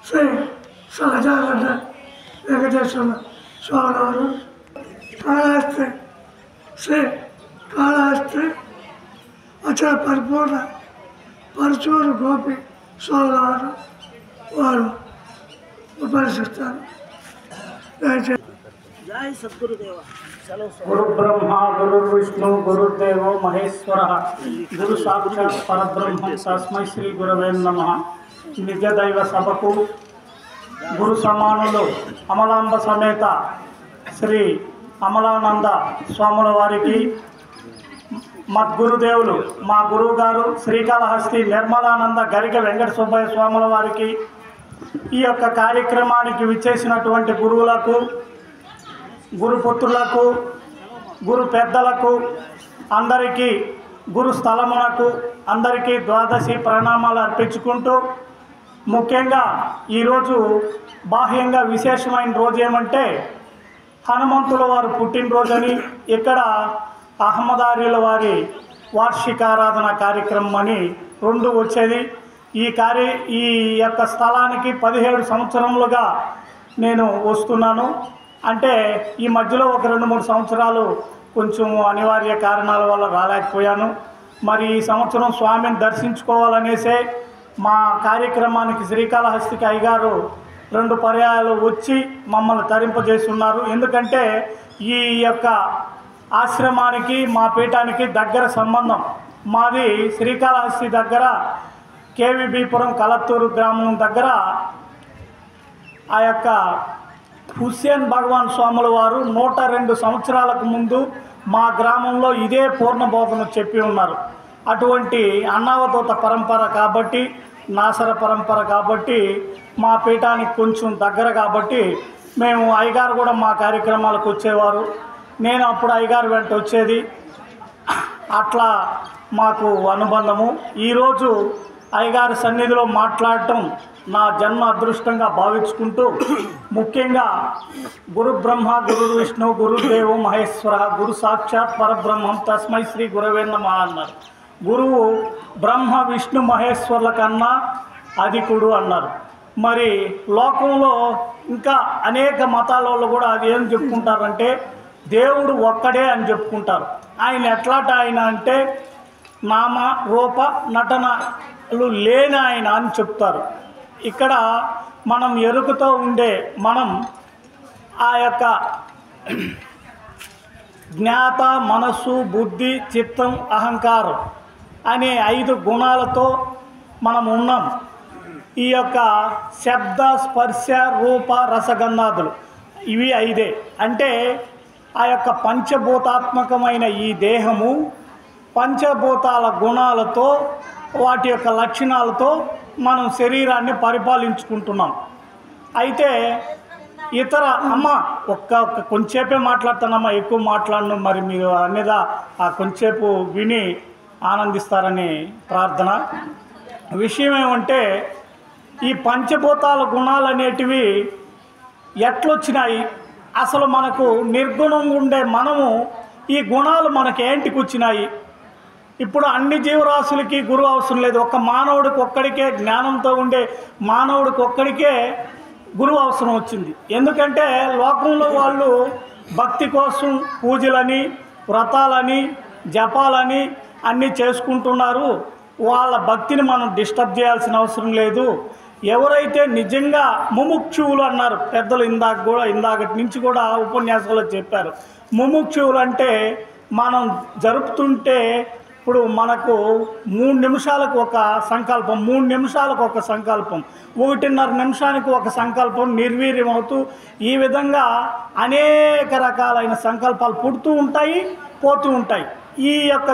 శ్రీ సహజాగడ్డ వెంకటేశ్వర స్వామివారు, కాళహస్తి శ్రీ కాళహస్తి అచల పరిపూర్ణ పరచూరు గోపి స్వామివారు వారు ఉపరిస్తారు. జై సద్గురుదేవ. గురు బ్రహ్మ గురు విష్ణు గురుదేవో మహేశ్వర గురు సాక్షాత్ పరబ్రహ్మ తస్మై శ్రీ గురవే నమః. నిత్యదైవ సభకు గురు సమానులు అమలాంబ సమేత శ్రీ అమలానంద స్వాముల వారికి, మద్గురుదేవులు మా గురువు గారు శ్రీకాళహస్తి నిర్మలానంద గరిక వెంకట సుబ్బయ్య స్వాముల వారికి, ఈ యొక్క కార్యక్రమానికి విచ్చేసినటువంటి గురువులకు, గురుపుత్రులకు, గురు పెద్దలకు అందరికీ, గురు స్థలమునకు అందరికీ ద్వాదశి ప్రణామాలు అర్పించుకుంటూ, ముఖ్యంగా ఈరోజు బాహ్యంగా విశేషమైన రోజు ఏమంటే హనుమంతుల వారు పుట్టినరోజని ఇక్కడ అహ్మదార్యుల వారి వార్షికారాధన కార్యక్రమం అని రెండు వచ్చేది. ఈ యొక్క స్థలానికి 17 సంవత్సరములుగా నేను వస్తున్నాను. అంటే ఈ మధ్యలో ఒక 2-3 సంవత్సరాలు కొంచెం అనివార్య కారణాల వల్ల రాలేకపోయాను. మరి ఈ సంవత్సరం స్వామిని దర్శించుకోవాలనేసే మా కార్యక్రమానికి శ్రీకాళహస్తికి అయ్యగారు 2 పర్యాయాలు వచ్చి మమ్మల్ని తరింపజేస్తున్నారు. ఎందుకంటే ఈ యొక్క ఆశ్రమానికి మా పీఠానికి దగ్గర సంబంధం. మాది శ్రీకాళహస్తి దగ్గర కేవీబీపురం కలత్తూరు గ్రామం దగ్గర ఆ యొక్క హుస్సేన్ భగవాన్ స్వాముల వారు 102 సంవత్సరాలకు ముందు మా గ్రామంలో ఇదే పూర్ణబోధన చెప్పి ఉన్నారు. అటువంటి అన్నావధూత పరంపర కాబట్టి, నాసర పరంపర కాబట్టి మా పీఠానికి కొంచెం దగ్గర కాబట్టి మేము అయ్యగారు కూడా మా కార్యక్రమాలకు వచ్చేవారు. నేను అప్పుడు అయ్యగారు వెంట వచ్చేది. అట్లా మాకు అనుబంధము. ఈరోజు అయ్యగారి సన్నిధిలో మాట్లాడటం నా జన్మ అదృష్టంగా భావించుకుంటూ, ముఖ్యంగా గురు బ్రహ్మ గురు విష్ణు గురుదేవో మహేశ్వర గురు సాక్షాత్ పరబ్రహ్మం తస్మై శ్రీ గురవే నమః అన్నారు. గురువు బ్రహ్మ విష్ణు మహేశ్వర్ల కన్నా అధికుడు అన్నారు. మరి లోకంలో ఇంకా అనేక మతాల వాళ్ళు కూడా అది ఏం చెప్పుకుంటారంటే దేవుడు ఒక్కడే అని చెప్పుకుంటారు. ఆయన ఎట్లాంటి ఆయన అంటే నామ రూప నటనలు లేని ఆయన అని చెప్తారు. ఇక్కడ మనం ఎరుకతో ఉండే మనం ఆ యొక్క జ్ఞాత, మనస్సు, బుద్ధి, చిత్తం, అహంకారం అనే 5 గుణాలతో మనం ఉన్నాం. ఈ యొక్క శబ్ద, స్పర్శ, రూప, రసగంధాదులు ఇవి 5. అంటే ఆ యొక్క పంచభూతాత్మకమైన ఈ దేహము పంచభూతాల గుణాలతో, వాటి యొక్క లక్షణాలతో మనం శరీరాన్ని పరిపాలించుకుంటున్నాం. అయితే ఇతర కొంచెంసేపే మాట్లాడుతానమ్మా, ఎక్కువ మాట్లాడను. మరి మీరు అన్నిదా ఆ కొంచెంసేపు విని ఆనందిస్తారని ప్రార్థన. విషయం ఏమంటే ఈ పంచభూతాల గుణాలు అనేటివి ఎట్లొచ్చినాయి, అసలు మనకు నిర్గుణంగా ఉండే మనము ఈ గుణాలు మనకి ఏంటికి వచ్చినాయి? ఇప్పుడు అన్ని జీవరాశులకి గురువు అవసరం లేదు. ఒక మానవుడికి ఒక్కడికే, జ్ఞానంతో ఉండే మానవుడికి ఒక్కడికే గురువు అవసరం వచ్చింది. ఎందుకంటే లోకంలో వాళ్ళు భక్తి కోసం పూజలని, వ్రతాలని, జపాలని అన్నీ చేసుకుంటున్నారు. వాళ్ళ భక్తిని మనం డిస్టర్బ్ చేయాల్సిన అవసరం లేదు. ఎవరైతే నిజంగా ముముక్షువులు అన్నారు పెద్దలు, ఇందాకటి నుంచి కూడా ఉపన్యాసాల్లో చెప్పారు. ముముక్షువులు అంటే మనం జరుపుతుంటే ఇప్పుడు మనకు 3 నిమిషాలకు ఒక సంకల్పం, 3 నిమిషాలకు ఒక సంకల్పం, 1.5 నిమిషానికి ఒక సంకల్పం నిర్వీర్యం అవుతూ ఈ విధంగా అనేక రకాలైన సంకల్పాలు పుడుతూ ఉంటాయి, పోతూ ఉంటాయి. ఈ యొక్క